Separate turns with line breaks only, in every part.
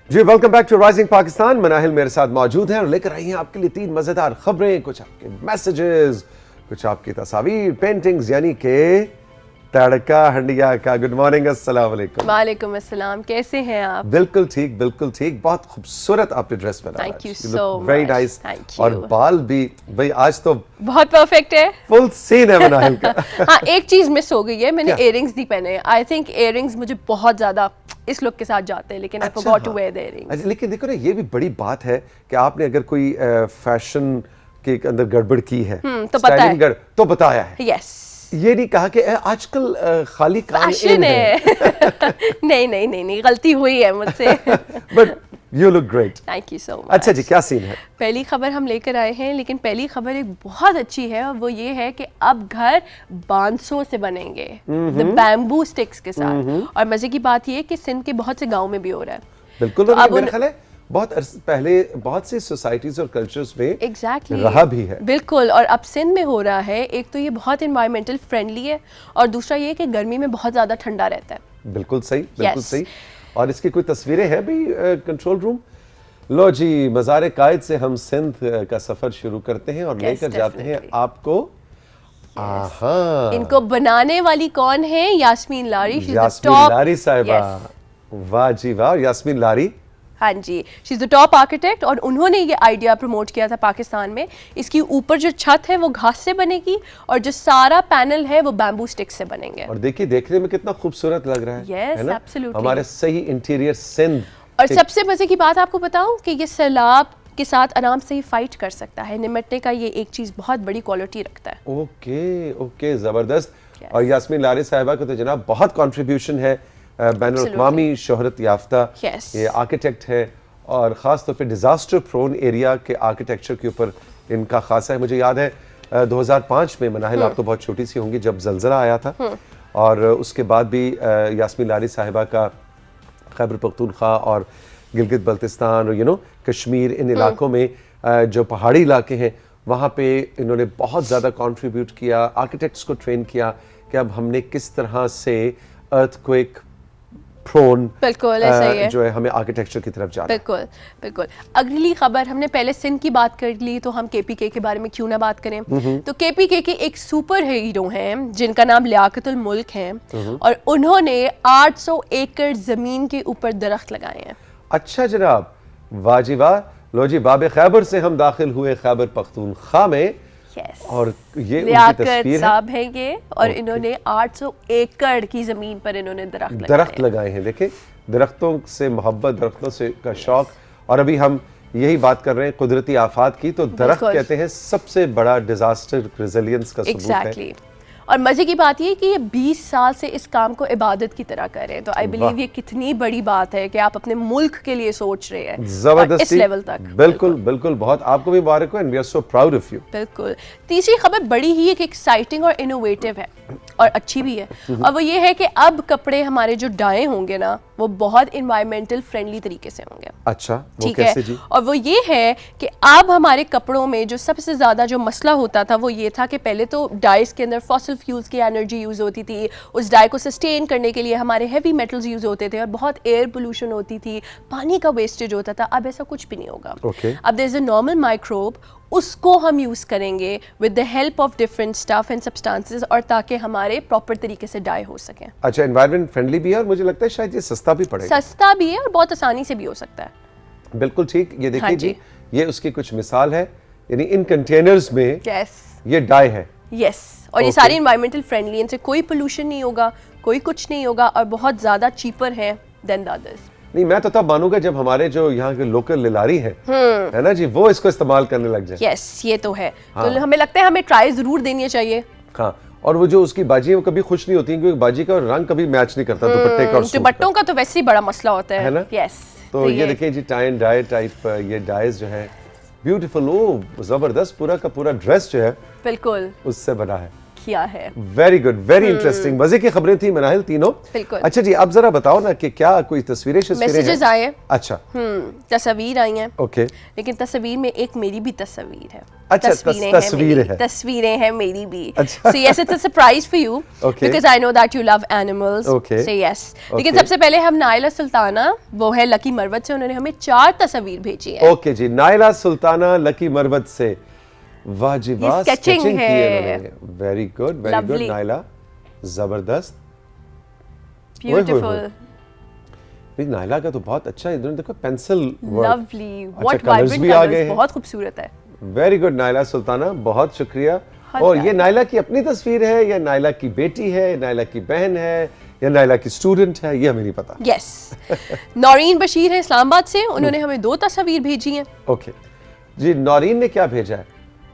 Ji welcome back to rising Pakistan. Manahil मेरे साथ मौजूद हैं और लेकर आई हैं आपके लिए 3 मजेदार खबरें, कुछ आपके मैसेजेस, कुछ आपकी तस्वीर, पेंटिंग्स, यानी कि तड़का हंडिया का। गुड मॉर्निंग, अस्सलाम वालेकुम।
वालेकुम अस्सलाम, कैसे हैं आप?
बिल्कुल ठीक, बिल्कुल ठीक। बहुत खूबसूरत आपने ड्रेस पहना है।
Thank you so much,
very nice.
Thank
और
यू।
बाल भी भाई आज तो
बहुत परफेक्ट है।
फुल सीन है मनाहिल का।
हाँ, एक चीज मिस हो गई है, मैंने
क्या?
इयररिंग्स नहीं पहने। आई थिंक इयररिंग्स मुझे बहुत ज्यादा इस लुक के साथ जाते हैं, लेकिन I forgot to wear the earrings.
अच्छा, लेकिन देखो ना, ये भी बड़ी बात है कि आपने अगर कोई फैशन के अंदर गड़बड़ की है
तो पता है।
स्टाइलिंग तो बताया है।
यस,
ये नहीं कहा कि आजकल खाली कान
फैशन है। नहीं नहीं नहीं नहीं, गलती हुई है मुझसे।
But you look great.
Thank you so much.
अच्छा जी, क्या सीन है?
पहली खबर हम लेकर आए हैं, लेकिन पहली खबर एक बहुत अच्छी है और वो ये है कि अब घर बांसों से बनेंगे, द बैम्बू स्टिक्स के साथ। और मजे की बात ये है कि सिंध के बहुत से गांव में भी हो रहा है।
बिल्कुल।
तो
और
अब
मेरा ख्याल है बहुत पहले बहुत सी सोसाइटीज और कल्चर्स में
Exactly.
रहा भी है।
बिल्कुल, और अब सिंध में हो रहा है। एक तो ये बहुत एनवायरमेंटल फ्रेंडली है और दूसरा ये कि गर्मी में बहुत ज़्यादा ठंडा रहता है।
बिल्कुल सही, बिल्कुल
Yes.
सही। और इसकी कोई तस्वीरें हैं भी कंट्रोल रूम? लो जी, मज़ार कायद से हम सिंध का सफर शुरू करते हैं और
Yes,
लेकर जाते हैं
definitely.
आपको। आहा,
इनको बनाने वाली कौन है? यास्मीन लारी। She's the
यास्मीन
top-
लारी साहिबा।
Yes.
वाह जी वाह। यास्मीन लारी,
हाँ जी, she is the top architect और उन्होंने ये आइडिया प्रमोट किया था पाकिस्तान में। इसकी ऊपर जो छत है वो घास से बनेगी और जो सारा पैनल है वो बैम्बू स्टिक से बनेंगे।
और देखिए देखने में कितना खूबसूरत लग रहा है।
Yes,
है ना?
absolutely.
हमारे सही इंटीरियर सिंध।
और सबसे मजे की बात आपको बताऊं कि ये सैलाब के साथ आराम से ही फाइट कर सकता है। निमटने का ये एक चीज बहुत बड़ी क्वालिटी रखता है।
ओके ओके, जबरदस्त।
Yes.
और यास्मीन लारी साहिबा का तो जनाब बहुत कंट्रीब्यूशन है, बैनुल-अक़वामी शोहरत याफ्ता
Yes.
ये आर्किटेक्ट है और ख़ास तौर पे डिज़ास्टर प्रोन एरिया के आर्किटेक्चर के ऊपर इनका खासा है। मुझे याद है 2005 में, मनाहिल आप तो बहुत छोटी सी होंगी जब ज़लज़ला आया था, और उसके बाद भी यास्मीन लारी साहिबा का खैबर पख्तूनख्वा और गिलगित बल्तिस्तान और कश्मीर, इन इलाकों में जो पहाड़ी इलाके हैं वहाँ पे इन्होंने बहुत ज़्यादा कंट्रीब्यूट किया, आर्किटेक्ट्स को ट्रेन किया कि अब हमने किस तरह से अर्थक्वेक प्रोन
बिल्कुल ऐसा ही है।
जो है हमें आर्किटेक्चर की तरफ जाना है।
बिल्कुल बिल्कुल। अगली खबर, हमने पहले सिंध की बात कर ली तो हम केपीके के बारे में क्यों ना बात करें। तो केपीके के एक सुपर हीरो हैं जिनका नाम लियाकतुल मुल्क है और उन्होंने 800 एकड़ जमीन के ऊपर दरख्त लगाए हैं।
अच्छा जनाब, वाह जी वाह। लो जी, बाब खैबर से हम दाखिल हुए खैबर पख्तूनख्वा में।
Yes.
और ये उनकी
लियाकत
तस्वीर है।
साहब हैं ये, और
Okay.
इन्होंने 800 एकड़ की जमीन पर इन्होंने दरख्त
लगाए हैं। देखें, दरख्तों से मोहब्बत, दरख्तों से का शौक। और अभी हम यही बात कर रहे हैं कुदरती आफात की, तो दरख्त
बिल्कुल।
कहते हैं सबसे बड़ा डिजास्टर रेजिलियंस का सबूत है।
एग्जैक्टली। और मजे की बात ये कि ये 20 साल से इस काम को इबादत की तरह कर रहे हैं। तो आई बिलीव ये कितनी बड़ी बात है कि आप अपने मुल्क के लिए सोच रहे हैं
जबरदस्ती,
इस लेवल तक।
बिल्कुल बिल्कुल। बहुत आपको भी मुबारक हो and we are so proud of you.
बिल्कुल। तीसरी खबर बड़ी ही एक एक्साइटिंग और इनोवेटिव है और अच्छी भी है, और वो ये है कि अब कपड़े हमारे जो डाई होंगे ना वो बहुत इन्वायरमेंटल फ्रेंडली तरीके से होंगे।
अच्छा, वो
ठीक
कैसे
है।
जी?
और वो ये है कि अब हमारे कपड़ों में जो सबसे ज्यादा जो मसला होता था वो ये था कि पहले तो डाइस के अंदर फॉसिल फ्यूल्स की एनर्जी यूज होती थी, उस डाई को सस्टेन करने के लिए हमारे हेवी मेटल्स यूज होते थे और बहुत एयर पोल्यूशन होती थी, पानी का वेस्टेज होता था। अब ऐसा कुछ भी नहीं होगा।
Okay.
अब there is a normal microbe, उसको हम यूज करेंगे with the help of different stuff and substances, और ताकि हमारे प्रॉपर तरीके से डाई हो सके।
अच्छा, एनवायरमेंट फ्रेंडली भी है और मुझे लगता है शायद ये सस्ता भी पड़ेगा।
सस्ता भी है और बहुत आसानी से भी हो सकता है।
बिल्कुल ठीक। ये देखिए
हाँ
जी,
जी।
ये उसकी कुछ मिसाल है, यानी इन कंटेनर्स में
यस
ये डाई है।
यस, और ये
Okay.
सारी इन्वायरमेंटल फ्रेंडली, इनसे कोई पोल्यूशन नहीं होगा, कोई कुछ नहीं होगा, और बहुत ज्यादा चीपर है देन द अदर्स।
नहीं, मैं तो तब मानूंगा जब हमारे जो यहाँ के लोकल लिलारी है ना जी, वो इसको इस्तेमाल करने लग जाए।
यस, ये तो है।
हाँ।
तो हमें लगता है हमें ट्राई जरूर देनी चाहिए।
हाँ, और वो जो उसकी बाजी है वो कभी खुश नहीं होती क्योंकि बाजी का रंग कभी मैच नहीं करता दुपट्टे का और सूट
दुपट्टों
का।
का तो वैसे ही बड़ा मसला होता है
ना?
यस।
तो ये देखिए जी, टाई एंड डाई टाइप ये डाइज जो है ब्यूटीफुल, ओ जबरदस्त, पूरा का पूरा ड्रेस जो है
बिल्कुल।
उससे बना है।
किया है।
वेरी गुड, वेरी इंटरेस्टिंग, मजे की खबरें थी मनाहिल तीनों।
बिल्कुल।
अच्छा जी, अब जरा बताओ ना कि क्या कोई तस्वीरें
मैसेजेस आए,
अच्छा,
तस्वीर आई हैं,
ओके,
लेकिन तस्वीर में एक मेरी भी तस्वीर है।
अच्छा,
तस्वीरें हैं मेरी भी।
अच्छा।
So yes, it's a surprise for you
Okay.
because I know that you love animals.
Okay.
So yes. लेकिन
Okay.
सबसे पहले हम नाइला सुल्ताना, वो है लकी मरवत से, उन्होंने हमें 4 तस्वीर भेजी है।
ओके जी, नाइला सुल्ताना लकी मरवत से, वाह जी वाह,
sketching है।
Very good, very good
Lovely.
Naila, जबरदस्त।
Beautiful,
नाइला का तो बहुत अच्छा है, इधर देखो पेंसिल वर्क,
lovely,
अच्छा,
what
colours
vibrant
भी आ गए
colors,
हैं।
बहुत खूबसूरत है।
वेरी गुड नाइला सुल्ताना, बहुत शुक्रिया।
हद
और
है।
ये नाइला की अपनी तस्वीर है या नाइला की बेटी है, नाइला की बहन है या नाइला की स्टूडेंट है, ये हमें नहीं पता।
Yes. नौरीन बशीर है इस्लामाबाद से, उन्होंने हमें 2 तस्वीर भेजी हैं।
ओके जी, नौरीन ने क्या भेजा है?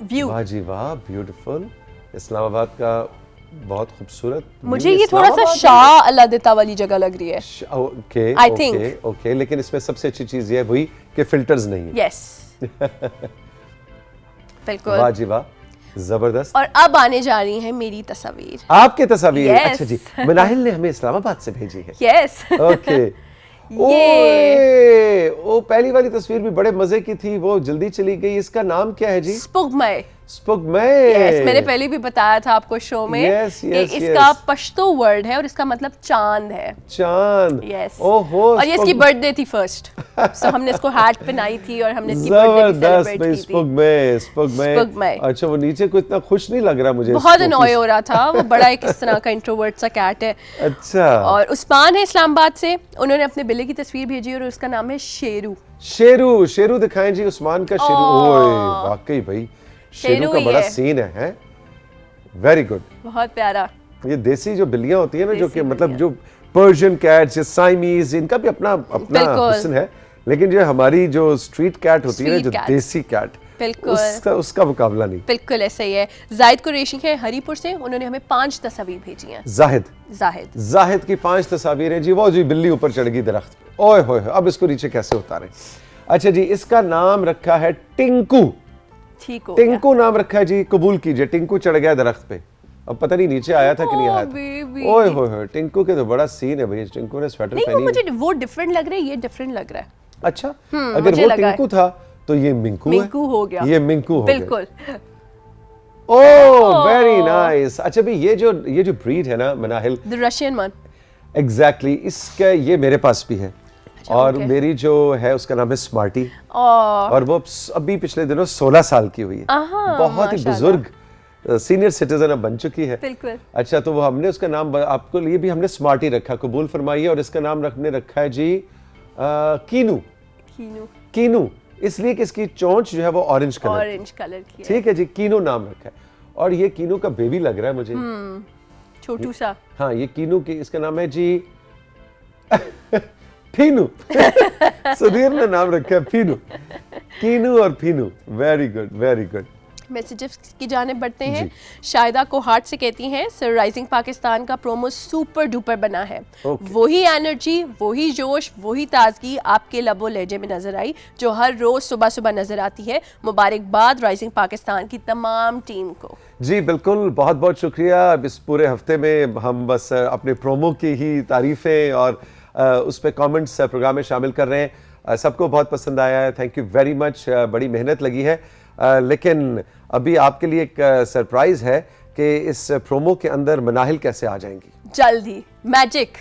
व्यू।
वाह जी वाह, ब्यूटीफुल, इस्लामाबाद का बहुत खूबसूरत।
मुझे ये थोड़ा सा शाह अल्लादिता वाली जगह लग रही है।
Okay
I think.
Okay okay, लेकिन इसमें सबसे अच्छी चीज ये हुई कि फिल्टर्स नहीं है।
Yes. बिल्कुल।
वाह जी वाह, जबरदस्त।
और अब आने जा रही है मेरी तस्वीर।
आपके तस्वीर,
Yes.
अच्छा जी, मनाहिल ने हमें इस्लामाबाद से भेजी है।
Yes.
ओके,
ये
ओ पहली वाली तस्वीर भी बड़े मजे की थी, वो जल्दी चली गई। इसका नाम क्या है जी?
स्पुगमय।
स्पुगमय।
Yes, मैंने पहले भी बताया था आपको शो में
Yes,
कि
yes,
इसका
yes.
पश्तो वर्ड है और इसका मतलब चांद है।
चांद।
Yes.
ओहो,
और ये इसकी बर्थडे थी फर्स्ट, so हमने इसको हैट पहनाई थी और हमने इसकी बर्थडे भी
जबरदस्त
सेलिब्रेट
भाई,
की थी।
स्पुगमय, स्पुगमय।
स्पुगमय।
अच्छा, वो नीचे को इतना खुश नहीं लग रहा मुझे।
बहुत
इसको
अनॉय हो रहा था, वो बड़ा एक इस तरह का इंट्रोवर्ट सा कैट है।
अच्छा,
और उस्मान है इस्लामाबाद से, उन्होंने अपने बिल्ली की तस्वीर भेजी और उसका नाम है शेरू।
शेरू, शेरू दिखाएं जी, उस्मान का शेरू। ओए वाकई भाई, शेरू
शेरू
का
ही
बड़ा
है।
सीन है, वेरी गुड।
बहुत प्यारा।
ये देसी जो बिल्लियां होती है ना, जो कि
देसी
मतलब
बिल्लियां।
जो पर्शियन कैट्स या साइमीज, इनका भी अपना अपना
बिल्कुल।
हुस्न है, लेकिन जो हमारी जो स्ट्रीट कैट होती है ना,
Street
जो
cats।
देसी कैट,
बिल्कुल।
उसका मुकाबला नहीं।
बिल्कुल ऐसा ही है। जाहिद कुरैशी है हरीपुर से, उन्होंने हमें 5 तस्वीर भेजी हैं।
जाहिद,
जाहिद।
जाहिद की 5 तस्वीरें जी। वो जी बिल्ली ऊपर चढ़ गई दरख्त पे, ओए होए, अब इसको नीचे कैसे उतारें? अच्छा जी, इसका नाम रखा है टिंकू।
ठीक हो गया।
टिंकू नाम रखा है जी, कबूल कीजिए। टिंकू चढ़ गया दरख्त पे, अब पता नहीं नीचे आया था कि नहीं आया
baby।
था। ओए होए होए, टिंकू के तो बड़ा सीन है भाई। टिंकू ने स्वेटर
नहीं, वो
पहनी।
मुझे वो डिफरेंट लग रहा है, ये डिफरेंट लग रहा है।
अच्छा, अगर
मुझे
वो
लगा है।
टिंकू था तो ये मिंकू है।
मिंकू हो गया।
ये मिंकू हो गया।
बिल्कुल।
Oh very nice. अच्छा भाई, ये जो ब्रीड है ना Manahil,
the Russian one.
Exactly, इसका ये मेरे पास भी है। और
okay।
मेरी जो है उसका नाम है स्मार्टी,
और
और वो अभी पिछले दिनों 16 साल की हुई है। बहुत ही बुजुर्ग सीनियर सिटीजन अब बन चुकी है।
बिल्कुल।
अच्छा, तो वो हमने उसका नाम आपको लिए भी हमने स्मार्टी रखा, कबूल फरमाइए। और इसका नाम हमने रखा है जी कीनू।
कीनू।
कीनू इसलिए कि इसकी चोंच जो है वो ऑरेंज कलर,
ऑरेंज कलर की है।
ठीक है जी, कीनू नाम रखा है। और ये कीनू का बेबी लग रहा है मुझे।
छोटू सा।
हाँ, ये कीनू की, इसका नाम है जी फीनू। सुधीर ने नाम रखा है फीनू। कीनू और फीनू, very good, very good.
Messages की जाने बढ़ते हैं। शाहिदा कोहाट से कहती हैं, सर राइजिंग पाकिस्तान का प्रोमो सुपर डुपर बना है।
Okay।
वही एनर्जी, वही जोश, वही ताजगी आपके लबो लहजे में नजर आई जो हर रोज सुबह सुबह नजर आती है। मुबारकबाद राइजिंग पाकिस्तान की तमाम टीम को।
जी बिल्कुल, बहुत बहुत शुक्रिया। अब इस पूरे हफ्ते में हम बस अपने प्रोमो की ही तारीफ़ें और उस पर कमेंट्स प्रोग्राम में शामिल कर रहे हैं। सबको बहुत पसंद आया है, थैंक यू वेरी मच। बड़ी मेहनत लगी है, लेकिन अभी आपके लिए एक सरप्राइज है कि इस प्रोमो के अंदर मनाहिल कैसे आ जाएंगी।
जल्दी मैजिक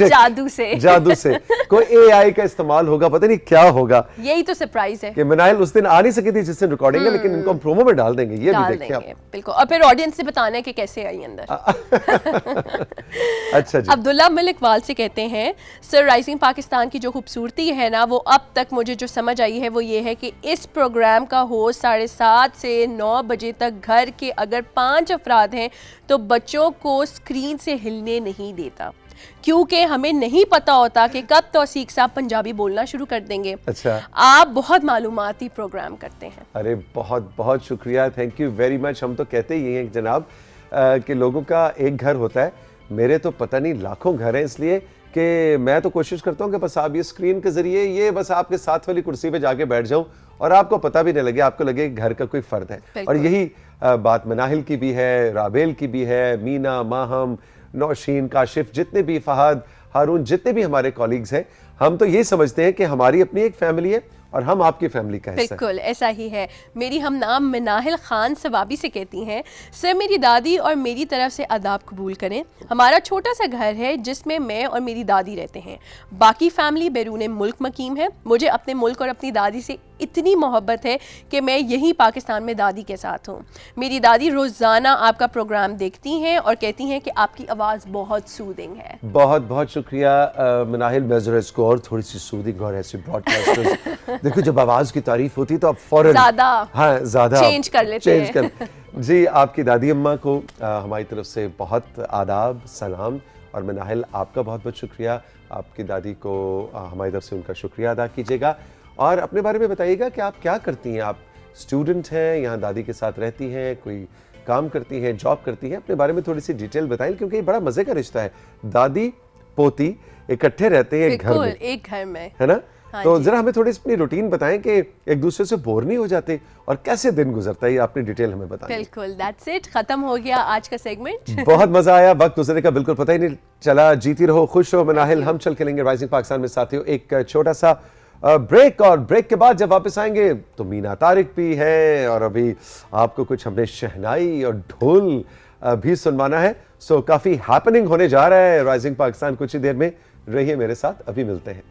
जादू से
जादू से कोई एआई का इस्तेमाल होगा, पता नहीं क्या होगा।
यही तो सरप्राइज है
कि मनाहिल उस दिन आ नहीं सकी थी जिस दिन रिकॉर्डिंग है, लेकिन इनको हम प्रोमो में डाल देंगे, ये भी देखिए आप।
बिल्कुल। और फिर ऑडियंस से बताना है कि कैसे आई अंदर।
अच्छा जी।
अब्दुल्ला मलिक वाल से कहते हैं, सर राइजिंग पाकिस्तान की जो खूबसूरती है ना, वो अब तक मुझे जो समझ आई है वो ये है कि इस प्रोग्राम का होस्ट 7:30 से 9 बजे तक घर के अगर 5 अफराद हैं तो बच्चों को स्क्रीन से हिलने नहीं देता, क्योंकि हमें नहीं पता होता कि कब तौसीक साहब पंजाबी बोलना शुरू कर देंगे।
अच्छा,
आप बहुत मालूमाती प्रोग्राम करते हैं।
अरे बहुत बहुत शुक्रिया, थैंक यू वेरी मच। हम तो कहते ही हैं जनाब कि लोगों का एक घर होता है, मेरे तो पता नहीं लाखों घर हैं, इसलिए कि मैं तो कोशिश करता हूँ कि बस आप ये स्क्रीन के जरिए ये बस आपके साथ वाली कुर्सी पे जाके बैठ जाऊँ और आपको पता भी नहीं लगे, आपको लगे घर का कोई फर्द है। और यही बात मनाहिल की भी है, राबेल की भी है, मीना, माहम, नौशीन, काशिफ, जितने भी, फहद, हारून, जितने भी हमारे कॉलीग्स हैं, हम तो ये समझते हैं कि हमारी अपनी एक फैमिली है और हम आपकी फैमिली का हिस्सा हैं।
बिल्कुल ऐसा ही है। मेरी हम नाम मनाहिल खान सवाबी से कहती हैं, सर मेरी दादी और मेरी तरफ से आदाब कबूल करें। हमारा छोटा सा घर है जिसमें मैं और मेरी दादी रहते हैं, बाकी फैमिली बैरून मुल्क मकीम है। मुझे अपने मुल्क और अपनी दादी से इतनी मोहब्बत है कि मैं यहीं पाकिस्तान में दादी के साथ हूँ। मेरी दादी रोज़ाना आपका प्रोग्राम देखती हैं और कहती हैं कि आपकी आवाज़ बहुत सूदिंग है।
बहुत बहुत शुक्रिया मनाहिल। मैं जरा इसको और थोड़ी सी सूदिंग और ऐसे ब्रॉडकास्टर्स देखो, जब आवाज़ की तारीफ होती है तो आप फौरन ज़्यादा
चेंज कर लेते हैं।
जी, आपकी दादी अम्मा को हमारी तरफ से बहुत आदाब, सलाम, और मनाहिल आपका बहुत बहुत शुक्रिया। आपकी दादी को हमारी तरफ से उनका शुक्रिया अदा कीजिएगा। और अपने बारे में बताइएगा कि आप क्या करती हैं। आप स्टूडेंट हैं, यहाँ दादी के साथ रहती हैं, कोई काम करती हैं, जॉब करती हैं? अपने बारे में थोड़ी सी डिटेल बताएं, क्योंकि ये बड़ा मजे का रिश्ता है। दादी पोती इकट्ठे रहते हैं एक घर में,
एक घर में,
है ना?
हाँ
तो
जी।
जरा हमें थोड़ी अपनी रूटीन बताएं कि एक दूसरे से बोर नहीं हो जाते और कैसे दिन गुजरता है, ये आपने डिटेल हमें बताएं।
बिल्कुल, दैट्स इट, खत्म हो गया आज का सेगमेंट।
बहुत मजा आया, वक्त गुजरने का बिल्कुल पता ही नहीं चला। जीती रहो, खुश रहो मनाहिल। हम चल के लेंगे राइजिंग पाकिस्तान में साथियों एक छोटा सा ब्रेक, और ब्रेक के बाद जब वापस आएंगे तो मीना तारिक भी है और अभी आपको कुछ हमने शहनाई और ढोल भी सुनवाना है। सो काफी हैपनिंग होने जा रहा है राइजिंग पाकिस्तान कुछ ही देर में। रहिए मेरे साथ, अभी मिलते हैं।